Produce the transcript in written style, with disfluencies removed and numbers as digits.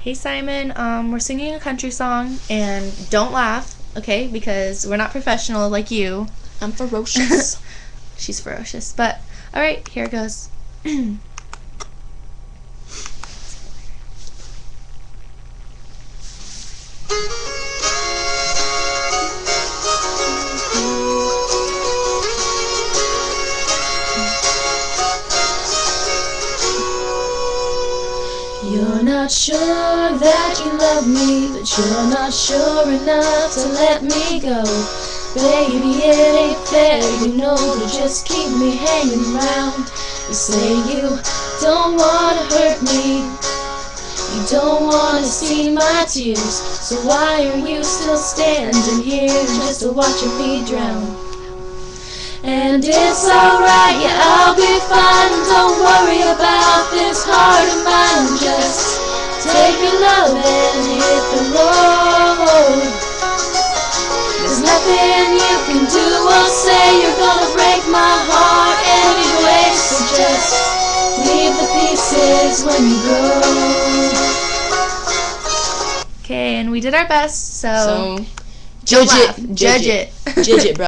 Hey Simon, we're singing a country song, and don't laugh, okay? Because we're not professional like you. I'm ferocious. She's ferocious, but alright, here it goes. You're not sure that you love me, but you're not sure enough to let me go. Baby, it ain't fair, you know, to just keep me hanging around. You say you don't wanna hurt me, you don't wanna see my tears, so why are you still standing here just watching me drown? And it's alright, yeah, I'll be fine. Don't worry about this heart of mine. Just take your love and hit the road. There's nothing you can do or say. You're gonna break my heart anyway. So just leave the pieces when you go. Okay, and we did our best, so Judge laugh. it. Judge it. Judge it, bro.